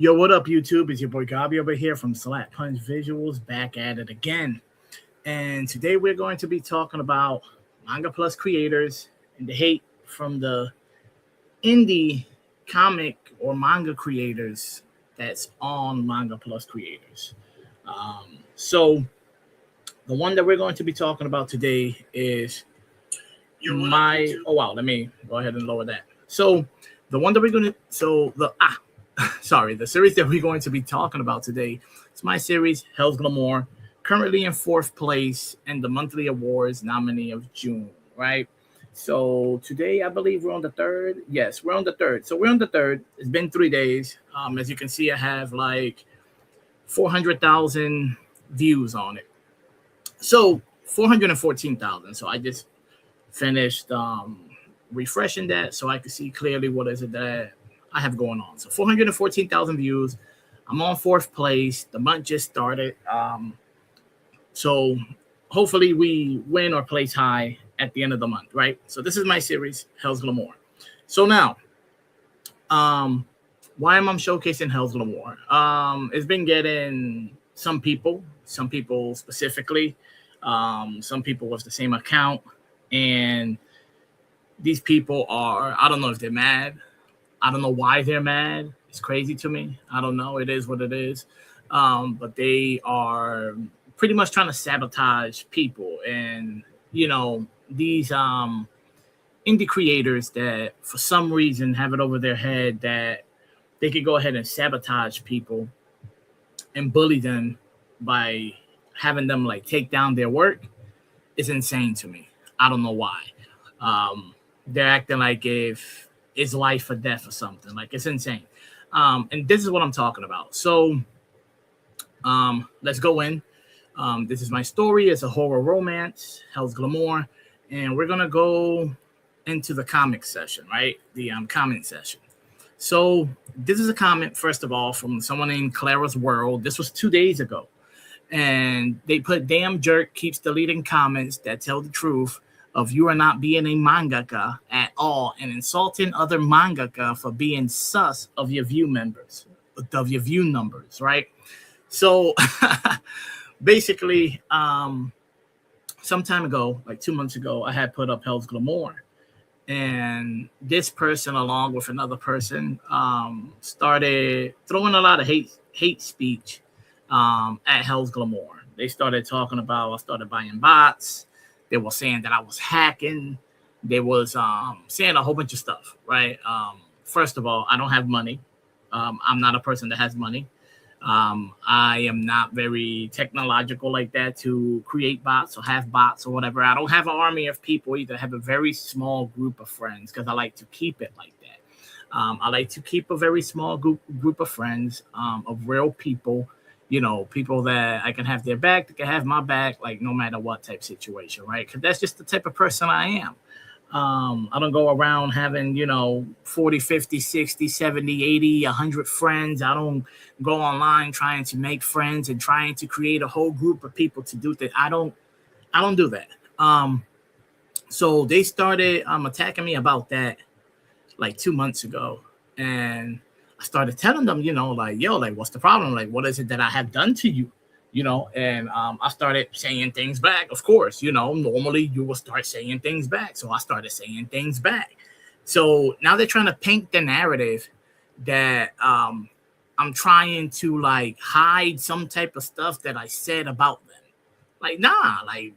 Yo, what up, YouTube? It's your boy Gabi over here from Slap Punch Visuals, back at it again. And today we're going to be talking about Manga Plus creators and the hate from the indie comic or manga creators that's on Manga Plus creators. So the one that we're going to be talking about today is let me go ahead and lower that. So the one that we're going to the series that we're going to be talking about today is my series Hell's Glamour, currently in 4th place in the monthly awards nominee of June, right? So today I believe we're on the 3rd. Yes, we're on the 3rd. So we're on the 3rd. It's been 3 days. As you can see, I have like 400,000 views on it. So 414,000. So I just finished refreshing that so I could see clearly what is it that I have going on. So 414,000 views. I'm on 4th place. The month just started. So hopefully we win or place high at the end of the month, right? So this is my series, Hell's Glamour. So now, why am I showcasing Hell's Glamour? It's been getting some people specifically, some people with the same account, and these people are, I don't know if they're mad. I don't know why they're mad. It's crazy to me. I don't know. It is what it is. But they are pretty much trying to sabotage people. And, you know, these indie creators that for some reason have it over their head that they could go ahead and sabotage people and bully them by having them like take down their work is insane to me. I don't know why. They're acting like if it's life or death or something. Like, it's insane. And this is what I'm talking about. So let's go in. This is my story. It's a horror romance, Hell's Glamour. And we're going to go into the comic session, right? The comment session. So this is a comment, first of all, from someone named Clara's World. This was 2 days ago. And they put, damn jerk keeps deleting comments that tell the truth of you are not being a mangaka at all and insulting other mangaka for being sus of your view numbers, right? So basically, some time ago, like 2 months ago, I had put up Hell's Glamour. And this person, along with another person, started throwing a lot of hate speech at Hell's Glamour. They started talking about I started buying bots. They were saying that I was hacking. They was saying a whole bunch of stuff, right? First of all, I don't have money. I'm not a person that has money. I am not very technological like that to create bots or have bots or whatever. I don't have an army of people either. I have a very small group of friends because I like to keep it like that. I like to keep a very small group of friends, of real people. You know, people that I can have their back, they can have my back, like no matter what type situation, right? Because that's just the type of person I am. I don't go around having, 40, 50, 60, 70, 80, 100 friends. I don't go online trying to make friends and trying to create a whole group of people to do that. I don't do that. So they started attacking me about that like 2 months ago. And I started telling them, what's the problem? Like, what is it that I have done to you? And I started saying things back. Of course, normally you will start saying things back. So I started saying things back. So now they're trying to paint the narrative that I'm trying to like hide some type of stuff that I said about them. Like, nah, like,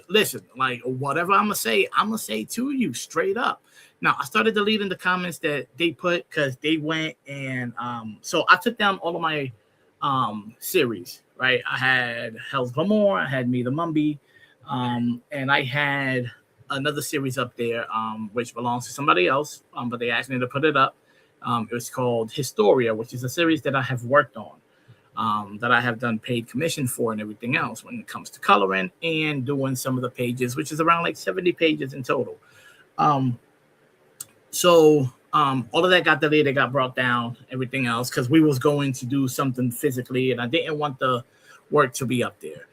listen, like whatever I'm going to say to you straight up. Now, I started deleting the comments that they put because they went and so I took down all of my series, right? I had Hell's Glamour, I had Me the Mumby, and I had another series up there which belongs to somebody else, but they asked me to put it up. It was called Historia, which is a series that I have worked on, that I have done paid commission for and everything else when it comes to coloring and doing some of the pages, which is around like 70 pages in total. So all of that got deleted, got brought down, everything else, because we was going to do something physically, and I didn't want the work to be up there.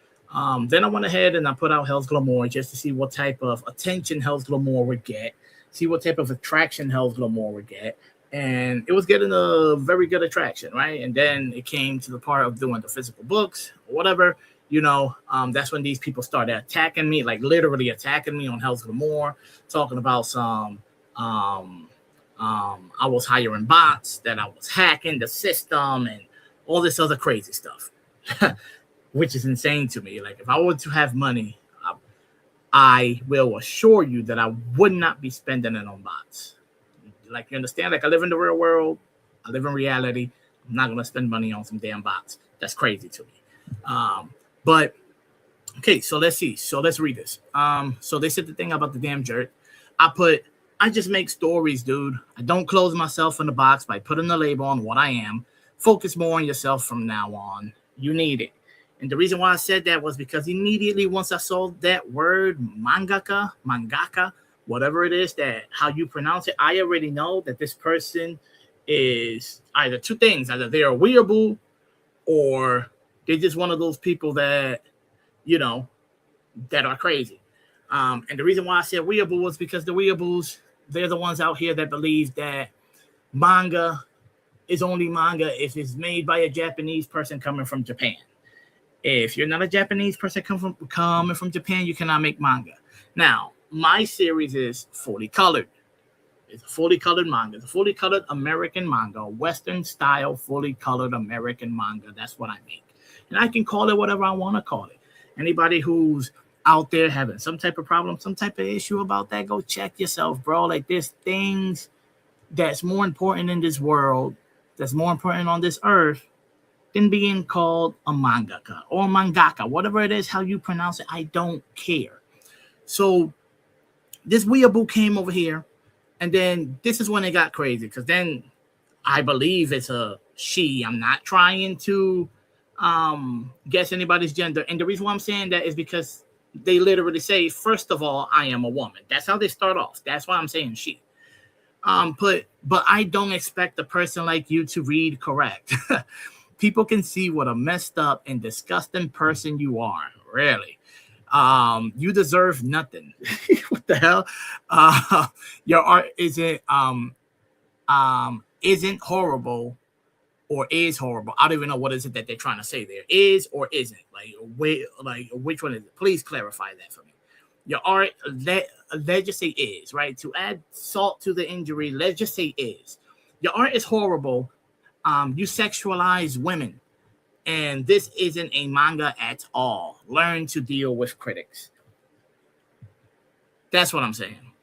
Then I went ahead and I put out Hell's Glamour just to see what type of attention Hell's Glamour would get, see what type of attraction Hell's Glamour would get. and it was getting a very good attraction, right? And then it came to the part of doing the physical books or whatever. That's when these people started attacking me, like literally attacking me on Hell's Glamour, talking about some I was hiring bots, that I was hacking the system, and all this other crazy stuff, which is insane to me. Like, if I were to have money, I will assure you that I would not be spending it on bots. Like, you understand? Like, I live in the real world. I live in reality. I'm not going to spend money on some damn bots. That's crazy to me. But, okay, so let's see. So let's read this. So they said the thing about the damn jerk. I just make stories, dude. I don't close myself in the box by putting a label on what I am. Focus more on yourself from now on. You need it. And the reason why I said that was because immediately once I saw that word, mangaka, whatever it is, that how you pronounce it, I already know that this person is either two things. Either they're a weeaboo, or they're just one of those people that, that are crazy. And the reason why I said weeaboo was because the weeaboos, they're the ones out here that believe that manga is only manga if it's made by a Japanese person coming from Japan. If you're not a Japanese person coming from Japan, you cannot make manga. Now, my series is fully colored. It's a fully colored manga. It's a fully colored American manga, Western style, fully colored American manga. That's what I make. And I can call it whatever I want to call it. Anybody who's out there having some type of problem, some type of issue about that, go check yourself, bro. Like, there's things that's more important in this world, that's more important on this earth, than being called a mangaka or mangaka, whatever it is, how you pronounce it, I don't care. So this weeaboo came over here, and then this is when it got crazy, because then I believe it's a she. I'm not trying to guess anybody's gender. And the reason why I'm saying that is because they literally say, first of all, I am a woman. That's how they start off. That's why I'm saying she. But I don't expect a person like you to read correct. People can see what a messed up and disgusting person you are. Really. You deserve nothing. What the hell? Your art isn't horrible or is horrible. I don't even know what is it that they're trying to say there. Is or isn't. Like which one is it? Please clarify that for me. Your art, let's just say is, right? To add salt to the injury, let's just say is. Your art is horrible. You sexualize women, and this isn't a manga at all. Learn to deal with critics. That's what I'm saying.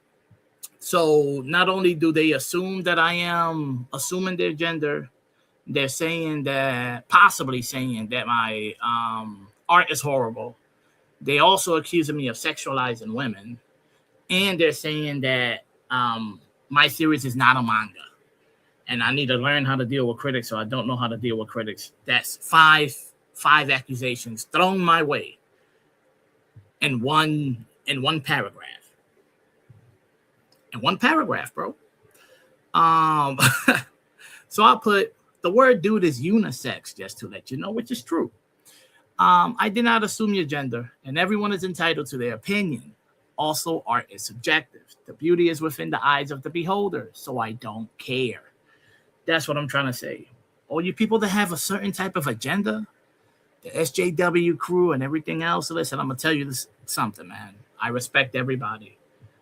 So not only do they assume that I am assuming their gender, they're possibly saying that my art is horrible. They also accusing me of sexualizing women, and they're saying that my series is not a manga. And I need to learn how to deal with critics, so I don't know how to deal with critics. That's five accusations thrown my way in one paragraph. In one paragraph, bro. So I put the word dude is unisex, just to let you know, which is true. I did not assume your gender, and everyone is entitled to their opinion. Also, art is subjective. The beauty is within the eyes of the beholder, so I don't care. That's what I'm trying to say. All you people that have a certain type of agenda, the SJW crew and everything else, listen, I'm going to tell you something, man. I respect everybody.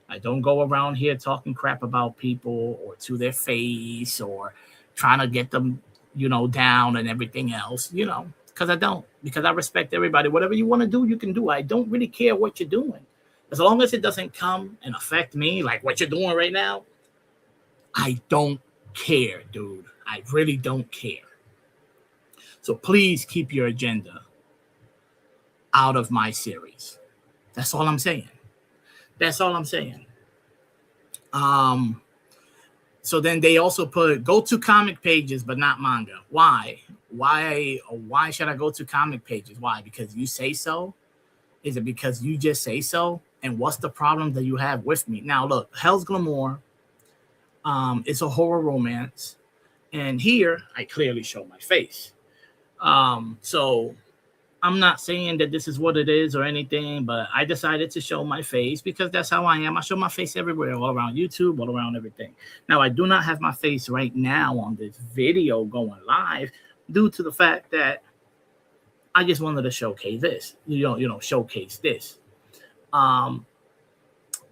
I don't go around here talking crap about people or to their face or trying to get them, down and everything else, because I don't. Because I respect everybody. Whatever you want to do, you can do. I don't really care what you're doing. As long as it doesn't come and affect me like what you're doing right now, I don't care, dude. I really don't care. So please keep your agenda out of my series. That's all I'm saying. That's all I'm saying. So then they also put go to comic pages, but not manga. Why? Why should I go to comic pages? Why? Because you say so? Is it because you just say so? And what's the problem that you have with me? Now, look, Hell's Glamour. It's a horror romance. And here, I clearly show my face. So I'm not saying that this is what it is or anything, but I decided to show my face because that's how I am. I show my face everywhere, all around YouTube, all around everything. Now, I do not have my face right now on this video going live due to the fact that I just wanted to showcase this, showcase this. Um,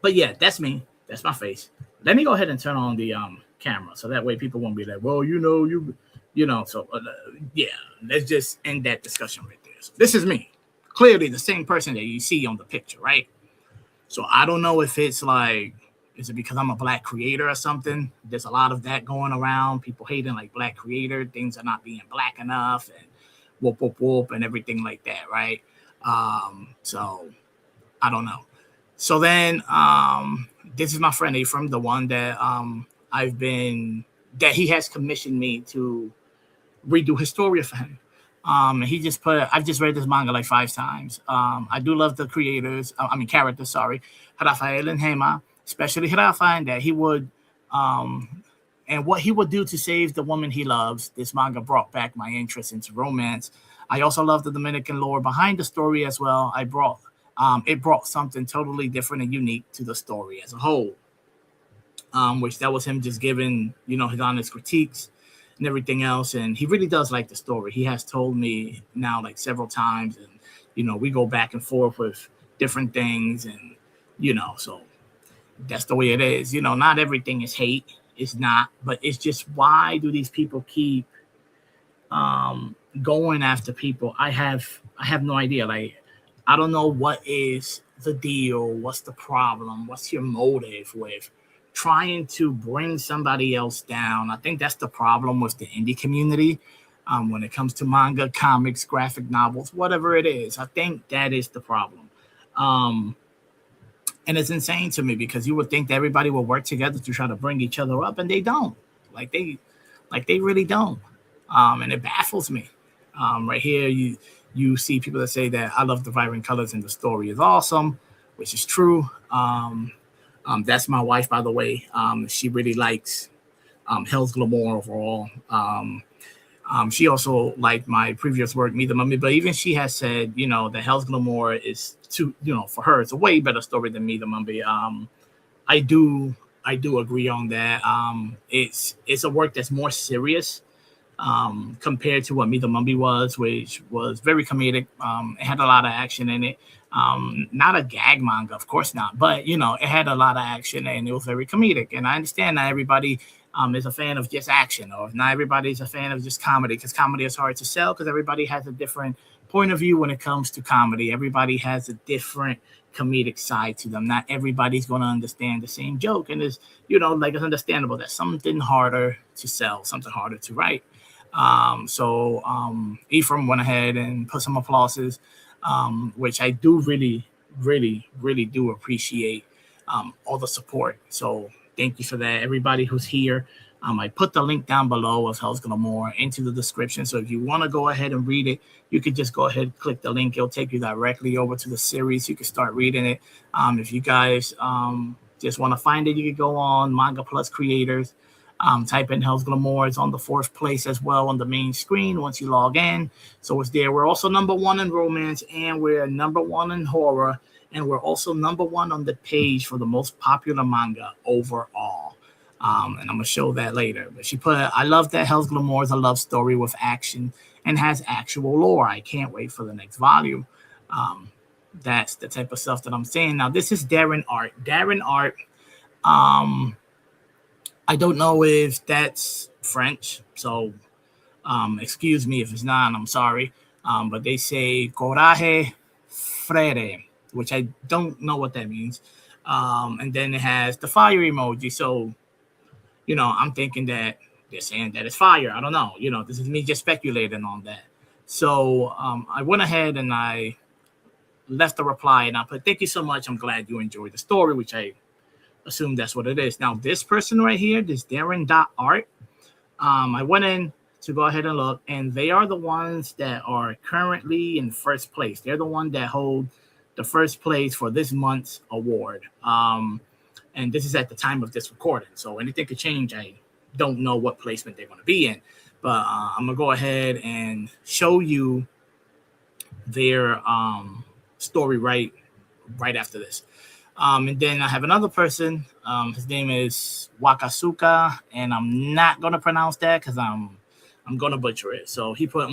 but yeah, that's me. That's my face. Let me go ahead and turn on the camera so that way people won't be like, well, So yeah, let's just end that discussion right there. So this is me, clearly the same person that you see on the picture, right? So I don't know if it's like, is it because I'm a black creator or something? There's a lot of that going around. People hating like black creator, things are not being black enough, and whoop whoop whoop, and everything like that, right? So I don't know. So then, this is my friend Ephraim, the one that that he has commissioned me to redo Historia for him. And he just put, I've just read this manga like 5 times. I do love the creators, characters, sorry, Rafael and Hema, especially Rafa, and that he would, and what he would do to save the woman he loves. This manga brought back my interest into romance. I also love the Dominican lore behind the story as well. It brought something totally different and unique to the story as a whole. Which that was him just giving, his honest critiques and everything else. And he really does like the story. He has told me now like several times, and, we go back and forth with different things, and, so that's the way it is. Not everything is hate. It's not, but it's just, why do these people keep going after people? I have no idea. Like, I don't know what is the deal. What's the problem? What's your motive with trying to bring somebody else down? I think that's the problem with the indie community when it comes to manga, comics, graphic novels, whatever it is. I think that is the problem. And it's insane to me because you would think that everybody will work together to try to bring each other up, and they don't. Like they really don't. And it baffles me. Right here, you see people that say that I love the vibrant colors and the story is awesome, which is true. That's my wife, by the way. She really likes Hell's Glamour overall. She also liked my previous work, Me the Mummy, but even she has said, that Hell's Glamour is for her, it's a way better story than Me the Mummy. I do agree on that. It's a work that's more serious compared to what Me the Mummy was, which was very comedic. It had a lot of action in it. Not a gag manga, of course not, but it had a lot of action and it was very comedic. And I understand not everybody is a fan of just action, or not everybody's a fan of just comedy, because comedy is hard to sell because everybody has a different point of view when it comes to comedy. Everybody has a different comedic side to them. Not everybody's going to understand the same joke, and it's it's understandable. That's something harder to sell, something harder to write. So Ephraim went ahead and put some applauses, which I do really, really, really do appreciate all the support. So thank you for that, everybody who's here. I put the link down below of Hell's Glamour into the description. So if you want to go ahead and read it, you could just go ahead and click the link. It'll take you directly over to the series. You can start reading it. If you guys just want to find it, you can go on Manga Plus Creators. Type in Hell's Glamour. It's on the 4th place as well on the main screen once you log in. So it's there. We're also #1 in romance, and we're #1 in horror, and we're also #1 on the page for the most popular manga overall. And I'm going to show that later. But she put, I love that Hell's Glamour is a love story with action and has actual lore. I can't wait for the next volume. That's the type of stuff that I'm saying. Now, this is Darren Art. Darren Art, I don't know if that's French, so excuse me if it's not, I'm sorry. But they say Coraje Frere, which I don't know what that means. And then it has the fire emoji. So, I'm thinking that they're saying that it's fire. I don't know. This is me just speculating on that. So I went ahead and I left a reply, and I put, thank you so much. I'm glad you enjoyed the story, which I assume that's what it is. Now, this person right here, this Darren.art, I went in to go ahead and look, and they are the ones that are currently in first place. They're the one that hold the first place for this month's award. And this is at the time of this recording, so anything could change. I don't know what placement they're going to be in, but I'm going to go ahead and show you their story right after this. And then I have another person. His name is Wakasuka, and I'm not gonna pronounce that because I'm gonna butcher it. So he put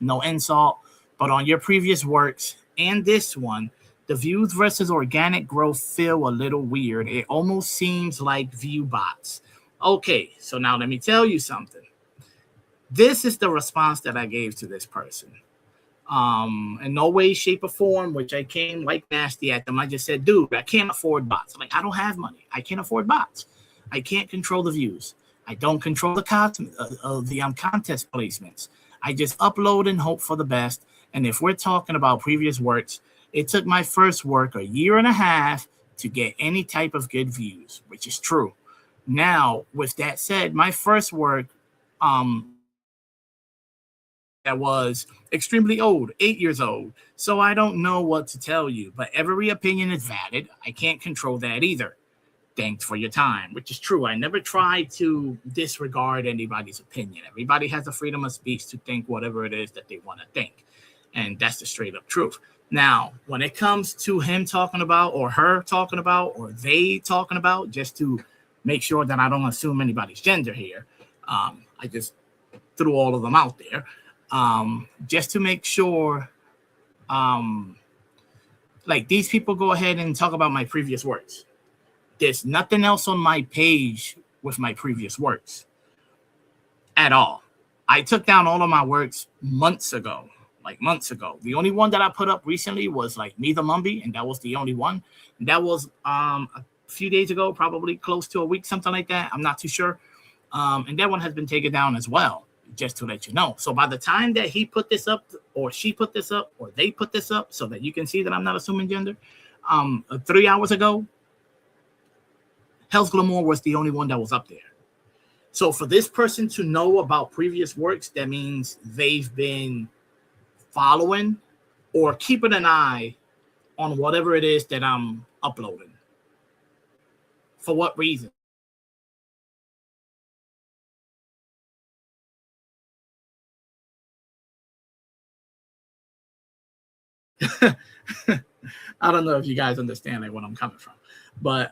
no insult, but on your previous works and this one, the views versus organic growth feel a little weird. It almost seems like view bots. Okay, so now let me tell you something. This is the response that I gave to this person. In no way, shape, or form, which I came like nasty at them. I just said, dude, I can't afford bots. Like, I don't have money. I can't afford bots. I can't control the views. I don't control the contest placements. I just upload and hope for the best. And if we're talking about previous works, it took my first work a year and a half to get any type of good views, which is true. Now, with that said, my first work, that was extremely old, 8 years old. So I don't know what to tell you, but every opinion is valid. I can't control that either. Thanks for your time, which is true. I never try to disregard anybody's opinion. Everybody has the freedom of speech to think whatever it is that they want to think. And that's the straight up truth. Now, when it comes to him talking about, or her talking about, or they talking about, just to make sure that I don't assume anybody's gender here, I just threw all of them out there. Just to make sure, like, these people go ahead and talk about my previous works. There's nothing else on my page with my previous works at all. I took down all of my works months ago. The only one that I put up recently was like Me the Mumby, and that was the only one. And that was a few days ago, probably close to a week, something like that. I'm not too sure. And that one has been taken down as well, just to let you know. So by the time that he put this up, or she put this up, or they put this up, so that you can see that I'm not assuming gender, 3 hours ago, Hell's Glamour was the only one that was up there. So for this person to know about previous works, that means they've been following or keeping an eye on whatever it is that I'm uploading. For what reason? I don't know if you guys understand like where I'm coming from, but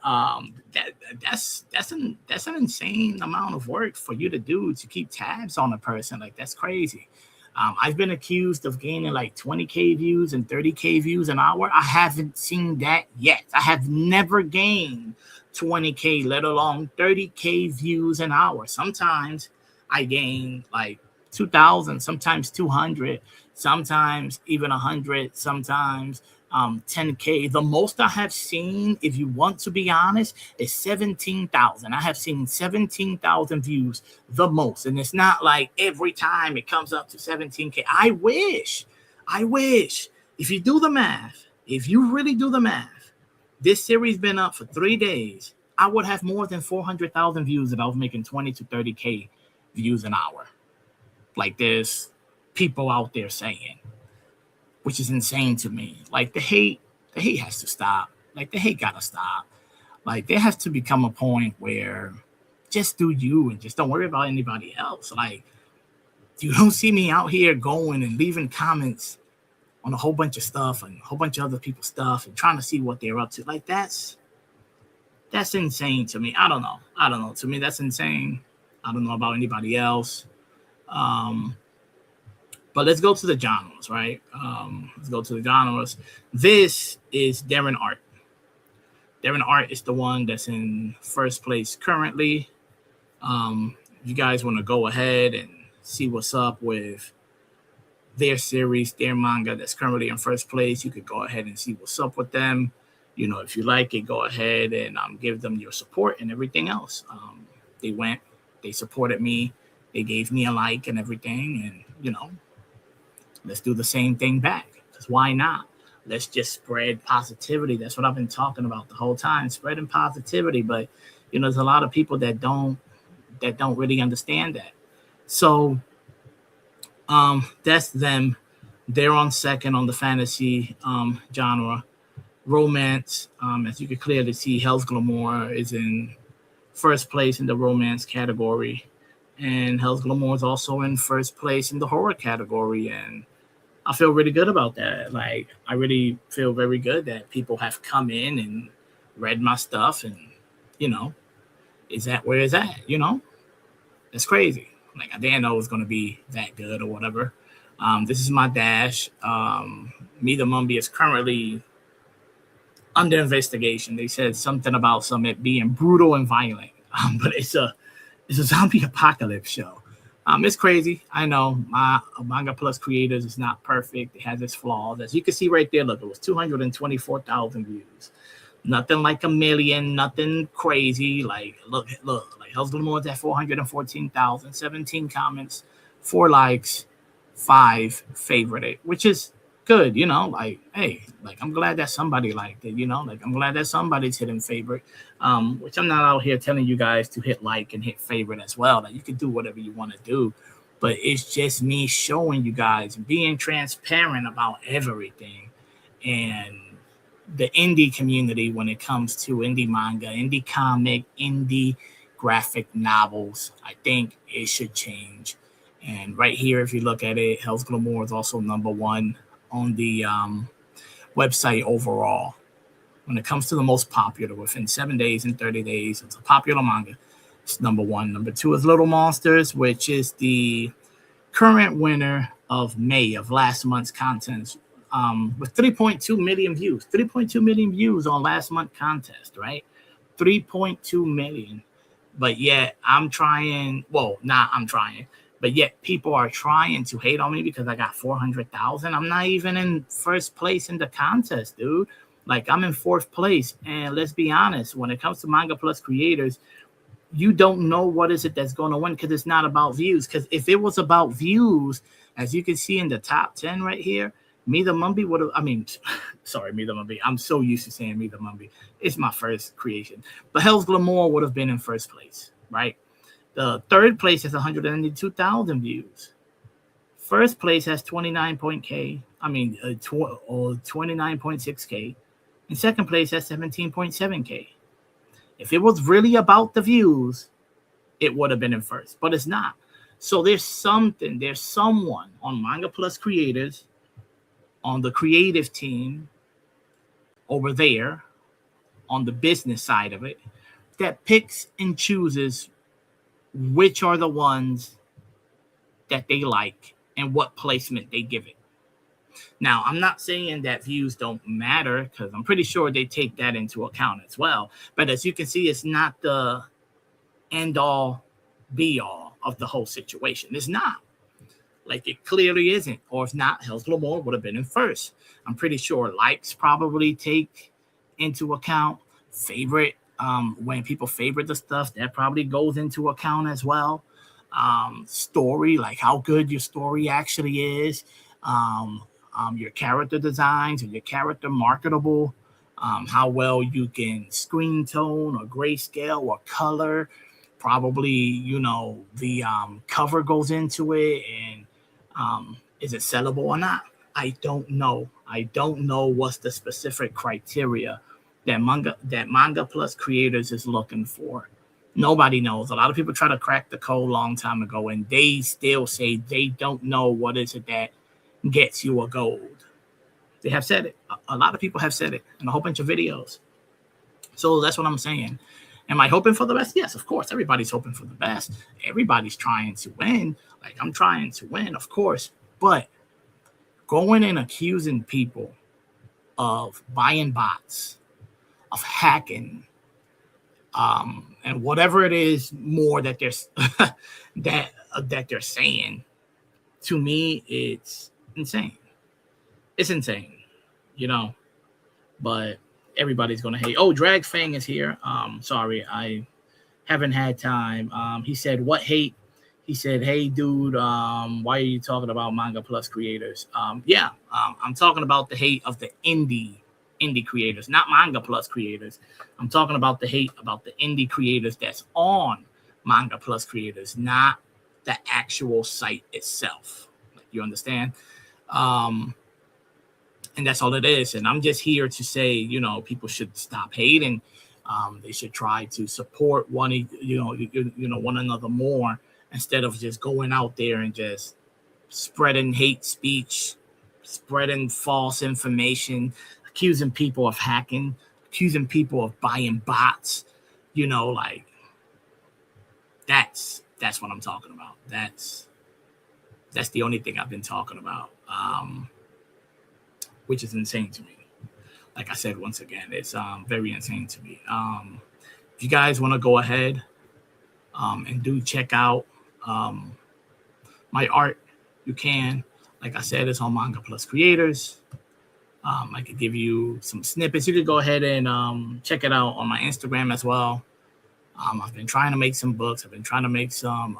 that's an insane amount of work for you to do to keep tabs on a person. Like, that's crazy. I've been accused of gaining like 20K views and 30K views an hour. I haven't seen that yet. I have never gained 20K, let alone 30K views an hour. Sometimes I gain like 2,000, sometimes 200, sometimes even 100, sometimes 10K. The most I have seen, if you want to be honest, is 17,000. I have seen 17,000 views the most. And it's not like every time it comes up to 17K. I wish, if you do the math, if you really do the math, this series been up for 3 days, I would have more than 400,000 views if I was making 20 to 30K views an hour. Like, there's people out there saying, which is insane to me. Like, the hate has to stop. Like, the hate gotta stop. Like, there has to become a point where just do you and just don't worry about anybody else. Like, you don't see me out here going and leaving comments on a whole bunch of stuff and a whole bunch of other people's stuff and trying to see what they're up to. Like, that's insane to me. I don't know. To me, that's insane. I don't know about anybody else. But let's go to the genres, right? Let's go to the genres. This is Darren Art. Darren Art is the one that's in first place currently. You guys want to go ahead and see what's up with their series, their manga that's currently in first place. You could go ahead and see what's up with them. You know, if you like it, go ahead and give them your support and everything else. They supported me. They gave me a like and everything. And, you know, let's do the same thing back. Because why not? Let's just spread positivity. That's what I've been talking about the whole time, spreading positivity. But, you know, there's a lot of people that don't really understand that. So that's them. They're on second on the fantasy genre. Romance, as you can clearly see, Hell's Glamour is in first place in the romance category. And Hell's Glamour is also in first place in the horror category. And I feel really good about that. Like, I really feel very good that people have come in and read my stuff, and you know, is that where it's at? It's crazy. Like, I didn't know it was gonna be that good or whatever. This is my dash. Me the Mumby is currently under investigation. They said something about some it being brutal and violent, but it's a zombie apocalypse show. It's crazy. I know my Manga Plus creators is not perfect. It has its flaws. As you can see right there, look, it was 224,000 views. Nothing like a million, nothing crazy. Like, look, like Hell's Glamour's at 414,000, 17 comments, 4 likes, 5 favorite it, which is good, like, hey, like, I'm glad that somebody liked it, like, I'm glad that somebody's hitting favorite, which I'm not out here telling you guys to hit like and hit favorite as well. Like, you can do whatever you want to do, but it's just me showing you guys, being transparent about everything. And the indie community, when it comes to indie manga, indie comic, indie graphic novels, I think it should change. And right here, if you look at it, Hell's Glamour is also #1 on the website overall. When it comes to the most popular, within 7 days and 30 days, it's a popular manga. It's #1. #2 is Little Monsters, which is the current winner of May of last month's contest, with 3.2 million views. 3.2 million views on last month's contest, right? 3.2 million. But yet I'm trying. Well, not I'm trying. But yet people are trying to hate on me because I got 400,000. I'm not even in first place in the contest, dude. Like, I'm in 4th place. And let's be honest, when it comes to Manga Plus creators, you don't know what is it that's going to win, because it's not about views. Because if it was about views, as you can see in the top 10 right here, Me the Mumby would have, sorry, Me the Mumby. I'm so used to saying Me the Mumby. It's my first creation. But Hell's Glamour would have been in first place, right? The 3rd place has 192,000 views. 1st place has 29.6K. And 2nd place has 17.7K. If it was really about the views, it would have been in first, but it's not. So there's someone on Manga Plus creators, on the creative team over there, on the business side of it, that picks and chooses which are the ones that they like and what placement they give it. Now, I'm not saying that views don't matter, because I'm pretty sure they take that into account as well. But as you can see, it's not the end all be all of the whole situation. It's not. Like, it clearly isn't. Or if not, Hell's Glamour would have been in first. I'm pretty sure likes probably take into account. Favorite, when people favorite the stuff, that probably goes into account as well. Story, like how good your story actually is. Your character designs, or your character marketable. How well you can screen tone or grayscale or color. Probably, the cover goes into it, and is it sellable or not? I don't know. I don't know what's the specific criteria that Manga Plus creators is looking for. Nobody knows. A lot of people try to crack the code a long time ago, and they still say they don't know what is it that gets you a gold. They have said it. A lot of people have said it in a whole bunch of videos. So that's what I'm saying. Am I hoping for the best? Yes, of course. Everybody's hoping for the best. Everybody's trying to win. Like, I'm trying to win, of course. But going and accusing people of buying bots, of hacking, and whatever it is more that they're saying, to me, it's insane. It's insane, But everybody's gonna hate. Oh, Drag Fang is here. Sorry, I haven't had time. He said, "What hate?" He said, "Hey, dude, why are you talking about Manga Plus creators?" I'm talking about the hate of the indie creators, not Manga Plus creators. I'm talking about the hate about the indie creators that's on Manga Plus creators, not the actual site itself. Like, you understand? And that's all it is. And I'm just here to say, people should stop hating. They should try to support one another more, instead of just going out there and just spreading hate speech spreading false information, accusing people of hacking, accusing people of buying bots. You know, like that's what I'm talking about. That's the only thing I've been talking about, which is insane to me. Like I said, once again, it's very insane to me. If you guys want to go ahead and do check out my art, you can. Like I said, it's on Manga Plus Creators. I could give you some snippets. You could go ahead and check it out on my Instagram as well. I've been trying to make some books. I've been trying to make some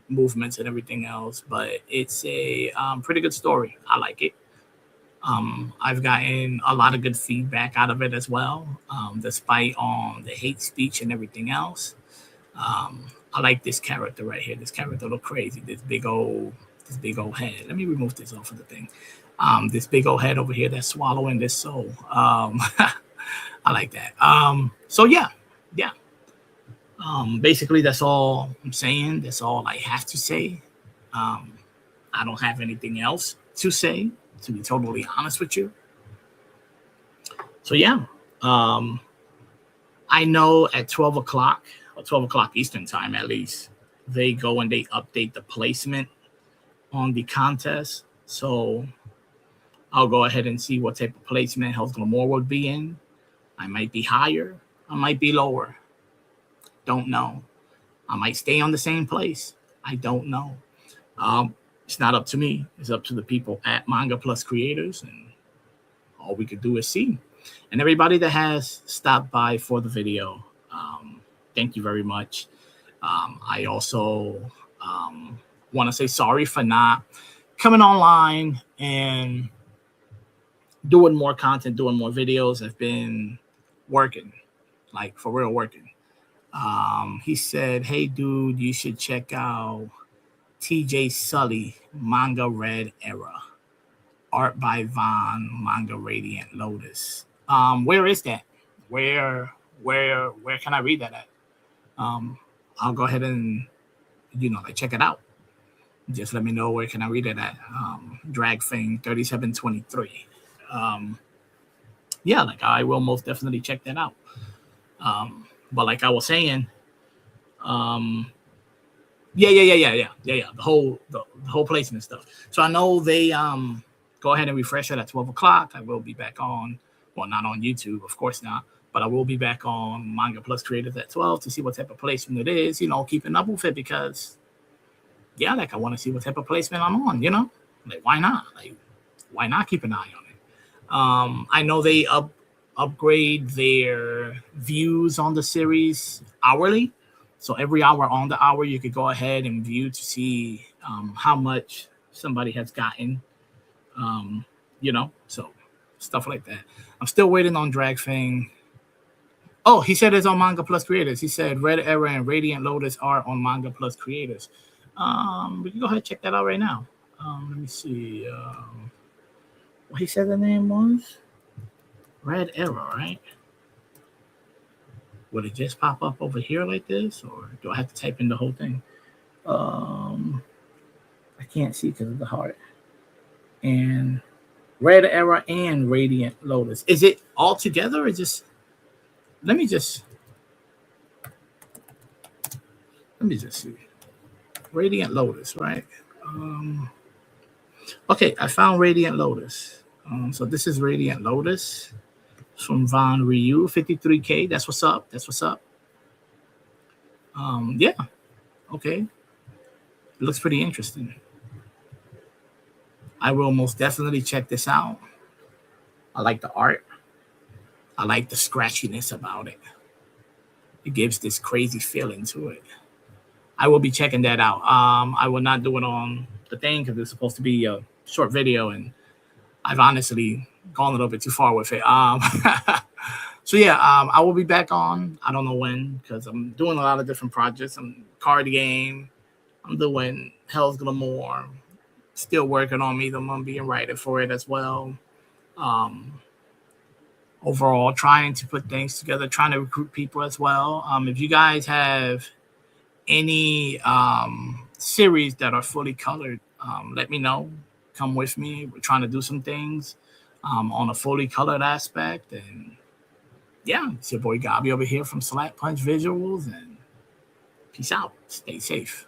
movements and everything else, but it's a pretty good story. I like it. I've gotten a lot of good feedback out of it as well, despite on the hate speech and everything else. I like this character right here. This character look crazy. This big old head. Let me remove this off of the thing. This big old head over here that's swallowing this soul. I like that. So yeah. Basically, that's all I'm saying. That's all I have to say. I don't have anything else to say, to be totally honest with you. So yeah, I know at 12 o'clock, or 12 o'clock Eastern time at least, they go and they update the placement on the contest. So I'll go ahead and see what type of placement Hell's Glamour would be in. I might be higher. I might be lower. Don't know. I might stay on the same place. I don't know. It's not up to me. It's up to the people at Manga Plus Creators, and all we could do is see. And everybody that has stopped by for the video, thank you very much. I also want to say sorry for not coming online and doing more content, doing more videos. I've been working, like for real working. He said, hey, dude, you should check out TJ Sully, Manga Red Era. Art by Von, Manga Radiant Lotus. Where is that? Where can I read that at? I'll go ahead and, check it out. Just let me know where can I read it at. Drag Thing 3723. Yeah, like I will most definitely check that out. But like I was saying, yeah. The whole placement stuff. So I know they go ahead and refresh it at 12 o'clock. I will be back on, well, not on YouTube, of course not, but I will be back on Manga Plus Creators at 12 to see what type of placement it is, keeping up with it because, yeah, like I want to see what type of placement I'm on, like why not? Like, why not keep an eye on it? I know they upgrade their views on the series hourly. So every hour on the hour, you could go ahead and view to see how much somebody has gotten, so stuff like that. I'm still waiting on Drag Thing. Oh, he said it's on Manga Plus Creators. He said Red Era and Radiant Lotus are on Manga Plus Creators. We can go ahead and check that out right now. Let me see. What he said the name was? Red Era, right? Would it just pop up over here like this, or do I have to type in the whole thing? I can't see because of the heart. And Red Era and Radiant Lotus. Is it all together or just? Let me just see. Radiant Lotus, right? Okay, I found Radiant Lotus. So this is Radiant Lotus from Von Ryu, 53K. That's what's up. Yeah. Okay. It looks pretty interesting. I will most definitely check this out. I like the art. I like the scratchiness about it. It gives this crazy feeling to it. I will be checking that out. I will not do it on the thing because it's supposed to be a short video, and I've honestly gone a little bit too far with it. So yeah, I will be back on. I don't know when because I'm doing a lot of different projects. I'm card game. I'm doing Hell's Glamour. Still working on me. I'm being writer for it as well. Overall, trying to put things together, trying to recruit people as well. If you guys have any series that are fully colored, let me know. come with me. We're trying to do some things on a fully colored aspect. And yeah, it's your boy Gabi over here from Slap Punch Visuals. And peace out. Stay safe.